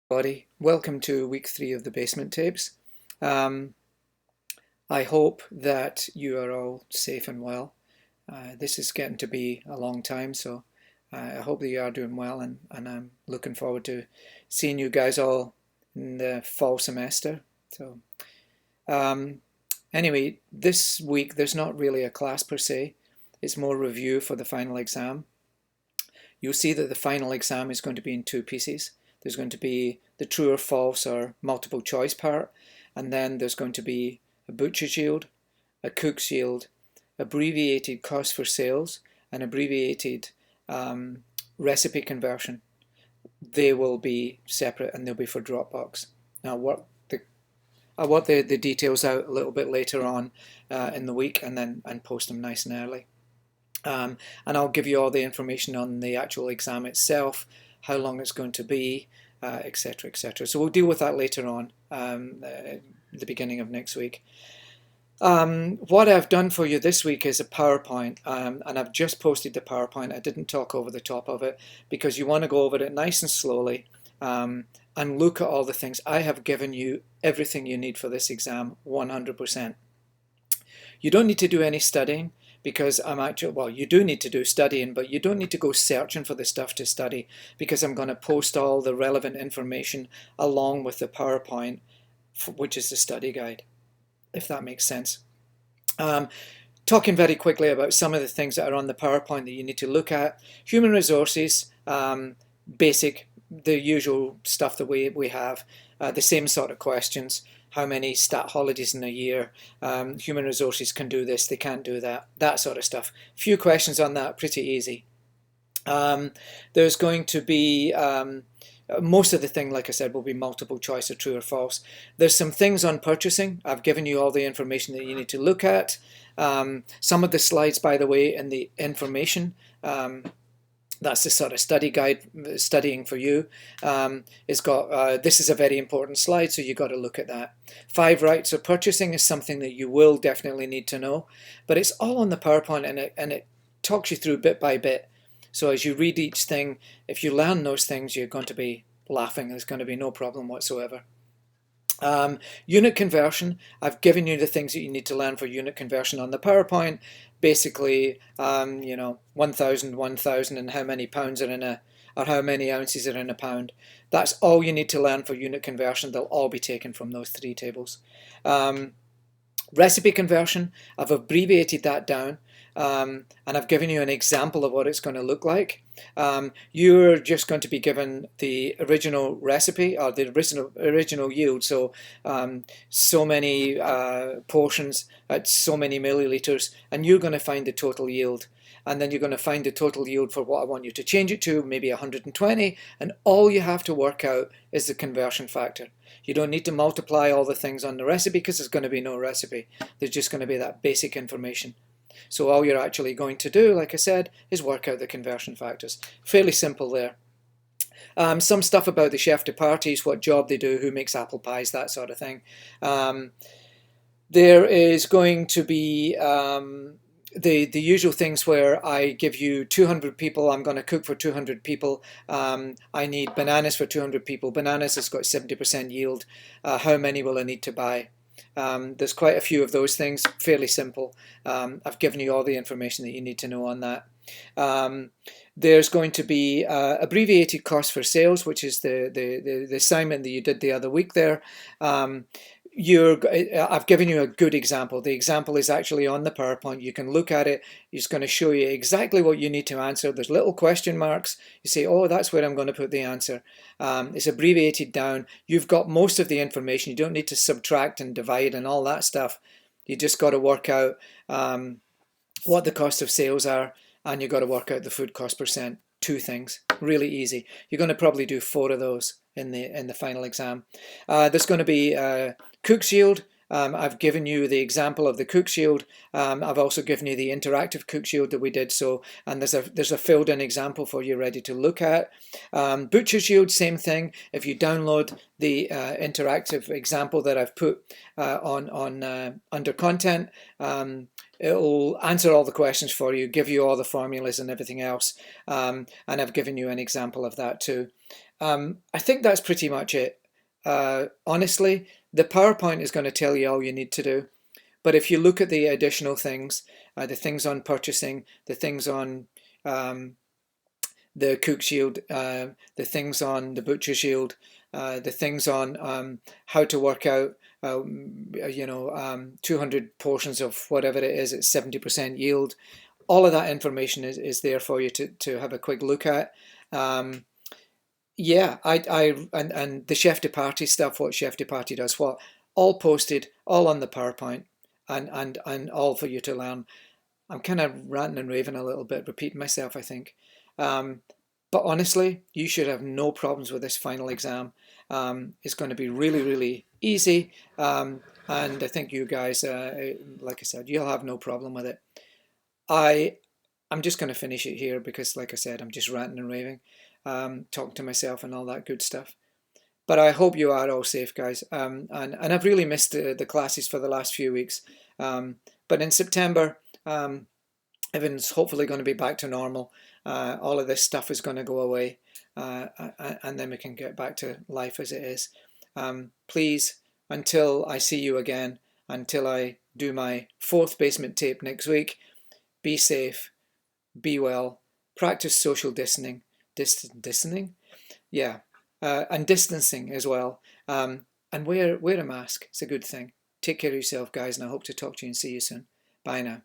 Everybody, welcome to week 3 of the Basement Tapes. Um, I hope that you are all safe and well. This is getting to be a long time, so I hope that you are doing well, and I'm looking forward to seeing you guys all in the fall semester. So, um, anyway, this week there's not really a class per se, it's more review for the final exam. You'll see that the final exam is going to be in two pieces. There's going to be the true or false or multiple choice part, and then there's going to be a butcher's yield, a cook's yield, abbreviated cost for sales, and abbreviated recipe conversion. They will be separate and they'll be for Dropbox. Now, I'll work the details out a little bit later on in the week and post them nice and early. And I'll give you all the information on the actual exam itself, how long it's going to be, etc., etc. So we'll deal with that later on, the beginning of next week. What I've done for you this week is a PowerPoint, and I've just posted the PowerPoint. I didn't talk over the top of it because you want to go over it nice and slowly and look at all the things. I have given you everything you need for this exam, 100%. You don't need to do any studying, because well, you do need to do studying, but you don't need to go searching for the stuff to study, because I'm going to post all the relevant information along with the PowerPoint, which is the study guide, if that makes sense. Talking very quickly about some of the things that are on the PowerPoint that you need to look at. Human resources, basic, the usual stuff that we have, the same sort of questions. How many stat holidays in a year? Human resources can do this, they can't do that, that sort of stuff. Few questions on that, pretty easy. There's going to be, most of the thing, like I said, will be multiple choice or true or false. There's some things on purchasing. I've given you all the information that you need to look at. Some of the slides, by the way, in the information, that's the sort of study guide, studying for you. It's got, this is a very important slide, so you've got to look at that. 5 rights of purchasing is something that you will definitely need to know, but it's all on the PowerPoint, and it talks you through bit by bit. So as you read each thing, if you learn those things, you're going to be laughing. There's going to be no problem whatsoever. Unit conversion, I've given you the things that you need to learn for unit conversion on the PowerPoint. Basically, 1,000, 1,000, and how many pounds are in or how many ounces are in a pound. That's all you need to learn for unit conversion. They'll all be taken from those 3 tables. Recipe conversion, I've abbreviated that down. And I've given you an example of what it's going to look like. You're just going to be given the original recipe, or the original yield, so so many portions at so many milliliters, and you're going to find the total yield. And then you're going to find the total yield for what I want you to change it to, maybe 120, and all you have to work out is the conversion factor. You don't need to multiply all the things on the recipe, because there's going to be no recipe. There's just going to be that basic information. So all you're actually going to do, like I said, is work out the conversion factors. Fairly simple there. Some stuff about the chef de parties, what job they do, who makes apple pies, that sort of thing. There is going to be the usual things where I give you 200 people, I'm going to cook for 200 people. I need bananas for 200 people. Bananas has got 70% yield. How many will I need to buy? There's quite a few of those things, fairly simple. I've given you all the information that you need to know on that. There's going to be abbreviated cost for sales, which is the assignment that you did the other week there. I've given you a good example. The example is actually on the PowerPoint. You can look at it. It's going to show you exactly what you need to answer. There's little question marks. You say, oh, that's where I'm going to put the answer. It's abbreviated down. You've got most of the information. You don't need to subtract and divide and all that stuff. You just got to work out what the cost of sales are, and you've got to work out the food cost percent. 2 things. Really easy. You're going to probably do 4 of those in the final exam. There's going to be cook's yield. I've given you the example of the cook's yield. I've also given you the interactive cook's yield that we did. So, and there's a filled in example for you ready to look at. Butcher's yield, same thing. If you download the interactive example that I've put on under content, it'll answer all the questions for you, give you all the formulas and everything else. And I've given you an example of that too. I think that's pretty much it. Honestly, the PowerPoint is going to tell you all you need to do. But if you look at the additional things, the things on purchasing, the things on the cook's yield, the things on the butcher's yield, the things on how to work out, 200 portions of whatever it is, it's 70% yield. All of that information is there for you to have a quick look at. Yeah, and the Chef de Party stuff, what Chef de Party does, what, all posted, all on the PowerPoint, and all for you to learn. I'm kind of ranting and raving a little bit, repeating myself, I think. Um, but honestly, you should have no problems with this final exam. It's going to be really, really easy. And I think you guys, like I said, you'll have no problem with it. I, I'm just going to finish it here because, like I said, I'm just ranting and raving, talking to myself and all that good stuff. But I hope you are all safe, guys. And I've really missed the classes for the last few weeks. But in September, everything's hopefully going to be back to normal. All of this stuff is going to go away, and then we can get back to life as it is. Please, until I see you again, until I do my fourth basement tape next week, be safe, be well, practice social distancing, yeah, and distancing as well. And wear a mask. It's a good thing. Take care of yourself, guys, and I hope to talk to you and see you soon. Bye now.